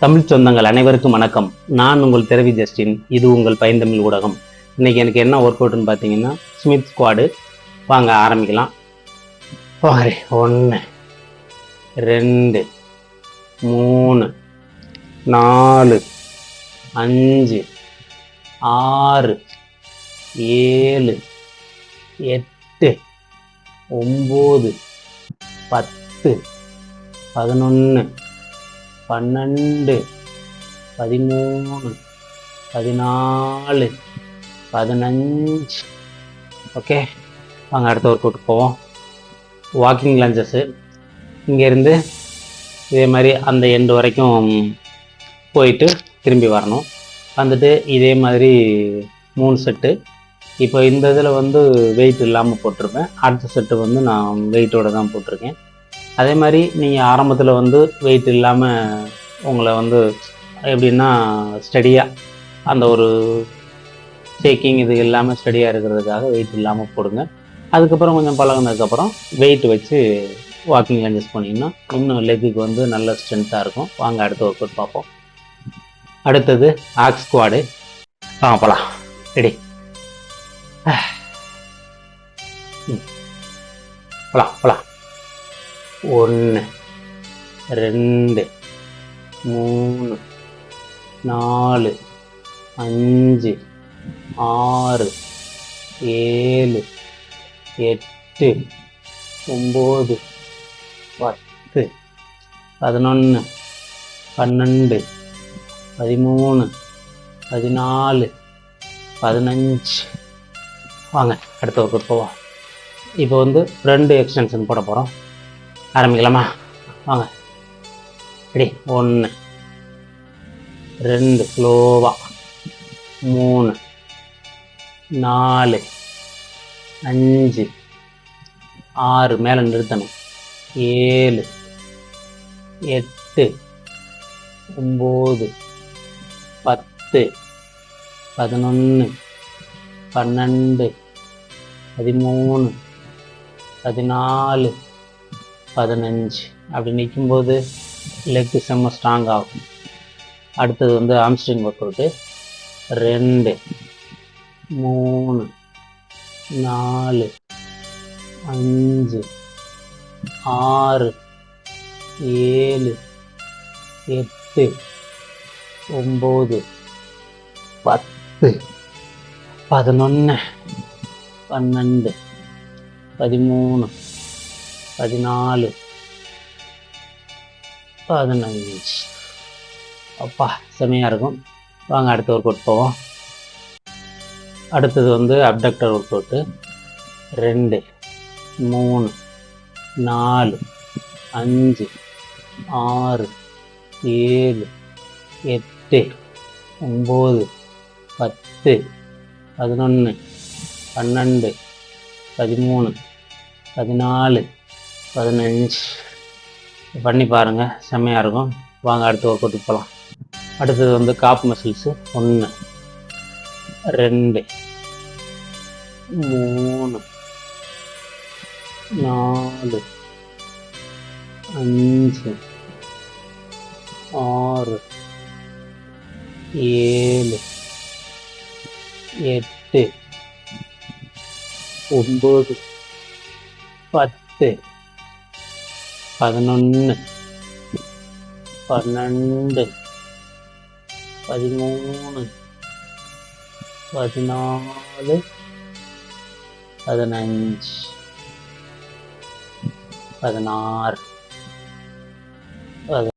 தமிழ் சொந்தங்கள் அனைவருக்கும் வணக்கம். நான் உங்கள் திரவி ஜஸ்டின். இது உங்கள் பைந்தமிழ் ஊடகம். இன்னைக்கு எனக்கு என்ன ஒர்க் அவுட்னு பார்த்தீங்கன்னா ஸ்மித் ஸ்குவாடு. வாங்க ஆரம்பிக்கலாம். 1 2 3 4 5 6 7 8 9 10 11 12 13 14 15. ஓகே, வாங்க அடுத்த ஒர்க் அவுட் போவோம். Walking lunges. இங்கேருந்து இதே மாதிரி அந்த எண்டு வரைக்கும் போயிட்டு திரும்பி வரணும். வந்துட்டு இதே மாதிரி 3 செட்டு. இப்போ இந்த இதில் வந்து வெயிட் இல்லாமல் போட்டிருப்பேன். அடுத்த செட்டு வந்து நான் வெயிட்டோடு தான் போட்டிருக்கேன். அதே மாதிரி நீங்கள் ஆரம்பத்தில் வந்து வெயிட் இல்லாமல் உங்களை வந்து எப்படின்னா ஸ்டடியாக அந்த ஒரு ஷேக்கிங் இது இல்லாமல் ஸ்டடியாக இருக்கிறதுக்காக வெயிட் இல்லாமல் போடுங்க. அதுக்கப்புறம் கொஞ்சம் பழகினதுக்கப்புறம் வெயிட் வச்சு வாக்கிங் லஞ்சஸ் பண்ணிங்கன்னா இன்னும் லெக்குக்கு வந்து நல்ல ஸ்ட்ரென்த்தாக இருக்கும். வாங்க அடுத்த ஒர்க் அவுட் பார்ப்போம். அடுத்தது ஆக்ஸ் ஸ்குவாடு. போகலாம். ரெடி, போகலாம். 1 2 3 4 5 6 7 8 9 10 11 12 13 14 15. வாங்க அடுத்த ஒர்க் போவோம். இப்போ வந்து 2 எக்ஸ்டென்ஷன் போட போகிறோம். ஆரம்பிக்கலாமா? வாங்க. ரெடி, 1 2 ஸ்லோவாக 3 4 5 6 மேலே நிறுத்தணும். 7 8 9 10 11 12 13 14 15. அப்படி நிற்கும்போது லெக்கு செம்ம ஸ்ட்ராங் ஆகும். அடுத்தது வந்து ஆம்ஸ்ட்ரிங் ஒர்க் அவுட்டு. 2 3 4 5 6 7 8 9 10 11 12 13 14 15. அப்பா செமையாக இருக்கும். வாங்க அடுத்த ஒர்க் அவுட் போவோம். அடுத்தது வந்து அப்டக்டர் ஒர்க் அவுட்டு. 2 3 4 5 6 7 8 9 10 11 12 13 14 15. பண்ணி பாருங்கள், செம்மையாக இருக்கும். வாங்க அடுத்த ஒர்க் அவுட்டுக்கு போகலாம். அடுத்தது வந்து காப் மசில்ஸு. 1 2 3 4 5 6 7 8 9 10 11 12 13 14 15 16